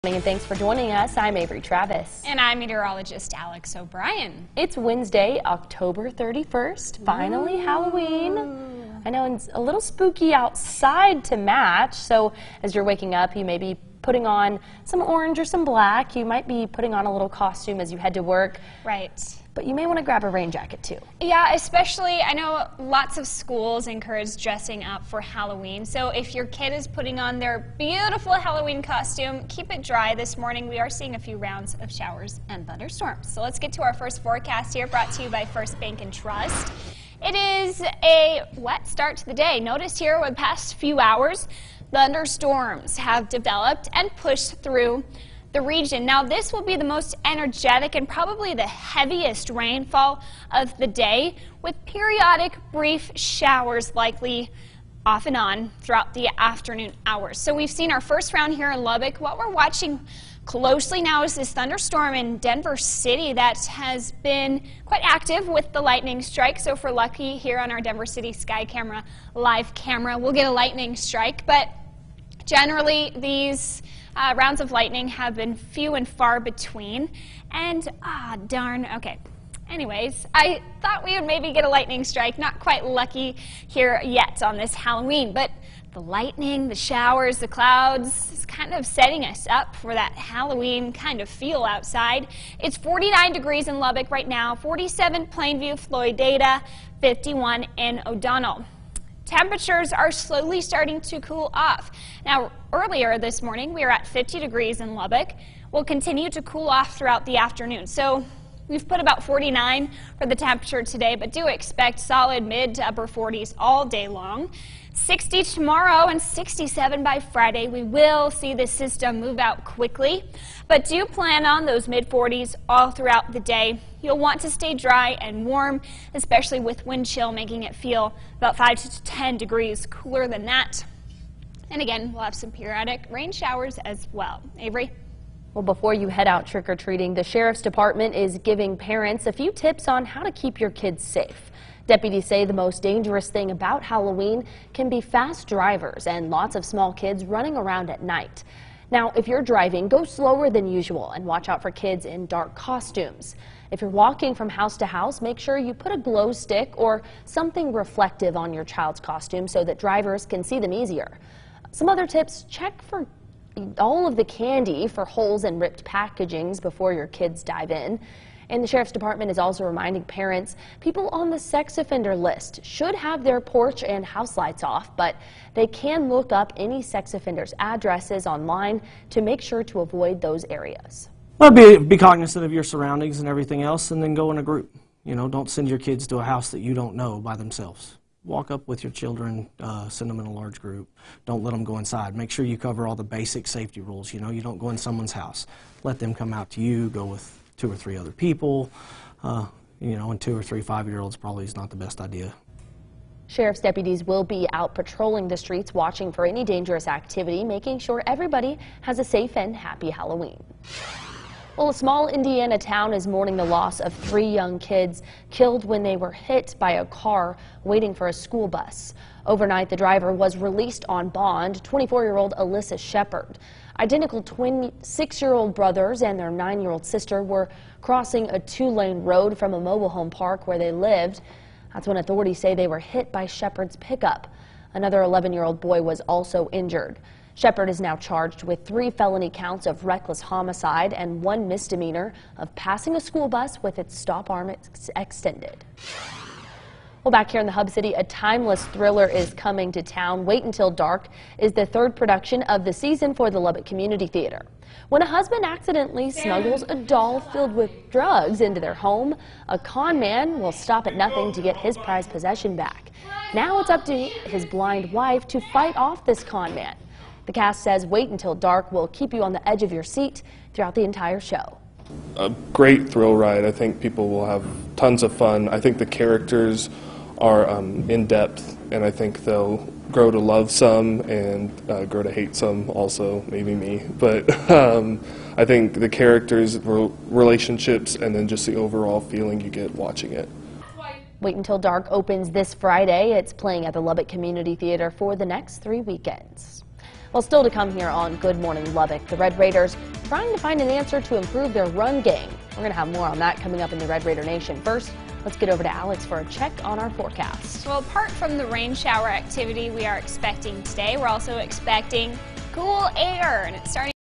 And thanks for joining us. I'm Avery Travis. And I'm meteorologist Alex O'Brien. It's Wednesday, October 31st. Finally Halloween. I know it's a little spooky outside to match, so as you're waking up, you may be putting on some orange or some black. You might be putting on a little costume as you head to work. Right. But you may want to grab a rain jacket too. Yeah, especially, I know lots of schools encourage dressing up for Halloween. So if your kid is putting on their beautiful Halloween costume, keep it dry. This morning we are seeing a few rounds of showers and thunderstorms. So let's get to our first forecast here, brought to you by First Bank and Trust. It is a wet start to the day. Notice here over the past few hours, thunderstorms have developed and pushed through the region. Now this will be the most energetic and probably the heaviest rainfall of the day, with periodic brief showers likely off and on throughout the afternoon hours. So we've seen our first round here in Lubbock. What we're watching closely now is this thunderstorm in Denver City that has been quite active with the lightning strike. So if we're lucky here on our Denver City Sky Camera live camera, we'll get a lightning strike. But generally these rounds of lightning have been few and far between, and darn, okay. Anyways, I thought we would maybe get a lightning strike. Not quite lucky here yet on this Halloween, but the lightning, the showers, the clouds is kind of setting us up for that Halloween kind of feel outside. It's 49 degrees in Lubbock right now, 47 Plainview, Floydada, 51 in O'Donnell. Temperatures are slowly starting to cool off. Now, earlier this morning, we were at 50 degrees in Lubbock. We'll continue to cool off throughout the afternoon. So we've put about 49 for the temperature today, but do expect solid mid to upper 40s all day long. 60 tomorrow and 67 by Friday. We will see this system move out quickly, but do plan on those mid-40s all throughout the day. You'll want to stay dry and warm, especially with wind chill making it feel about 5 to 10 degrees cooler than that. And again, we'll have some periodic rain showers as well. Avery? Well, before you head out trick-or-treating, the Sheriff's Department is giving parents a few tips on how to keep your kids safe. Deputies say the most dangerous thing about Halloween can be fast drivers and lots of small kids running around at night. Now, if you're driving, go slower than usual and watch out for kids in dark costumes. If you're walking from house to house, make sure you put a glow stick or something reflective on your child's costume so that drivers can see them easier. Some other tips: check for all of the candy for holes in ripped packagings before your kids dive in. And the Sheriff's Department is also reminding parents people on the sex offender list should have their porch and house lights off, but they can look up any sex offenders' addresses online to make sure to avoid those areas. Well, be cognizant of your surroundings and everything else, and then go in a group. You know, don't send your kids to a house that you don't know by themselves. Walk up with your children, send them in a large group. Don't let them go inside. Make sure you cover all the basic safety rules. You know, you don't go in someone's house. Let them come out to you. Go with 2 or 3 other people. You know, and 2 or 3 5-year-olds probably is not the best idea. Sheriff's deputies will be out patrolling the streets, watching for any dangerous activity, making sure everybody has a safe and happy Halloween. Well, a small Indiana town is mourning the loss of 3 young kids killed when they were hit by a car waiting for a school bus. Overnight, the driver was released on bond, 24-year-old Alyssa Shepard. Identical twin 6-year-old brothers and their 9-year-old sister were crossing a 2-lane road from a mobile home park where they lived. That's when authorities say they were hit by Shepard's pickup. Another 11-year-old boy was also injured. Shepard is now charged with 3 felony counts of reckless homicide and 1 misdemeanor of passing a school bus with its stop arm extended. Well, back here in the Hub City, a timeless thriller is coming to town. Wait Until Dark is the 3rd production of the season for the Lubbock Community Theater. When a husband accidentally smuggles a doll filled with drugs into their home, a con man will stop at nothing to get his prized possession back. Now it's up to his blind wife to fight off this con man. The cast says Wait Until Dark will keep you on the edge of your seat throughout the entire show. A great thrill ride. I think people will have tons of fun. I think the characters are in depth, and I think they'll grow to love some and grow to hate some also, maybe me. But I think the characters, relationships, and then just the overall feeling you get watching it. Wait Until Dark opens this Friday. It's playing at the Lubbock Community Theater for the next 3 weekends. Well, still to come here on Good Morning Lubbock, the Red Raiders trying to find an answer to improve their run game. We're going to have more on that coming up in the Red Raider Nation. First, let's get over to Alex for a check on our forecast. Well, apart from the rain shower activity we are expecting today, we're also expecting cool air, and it's starting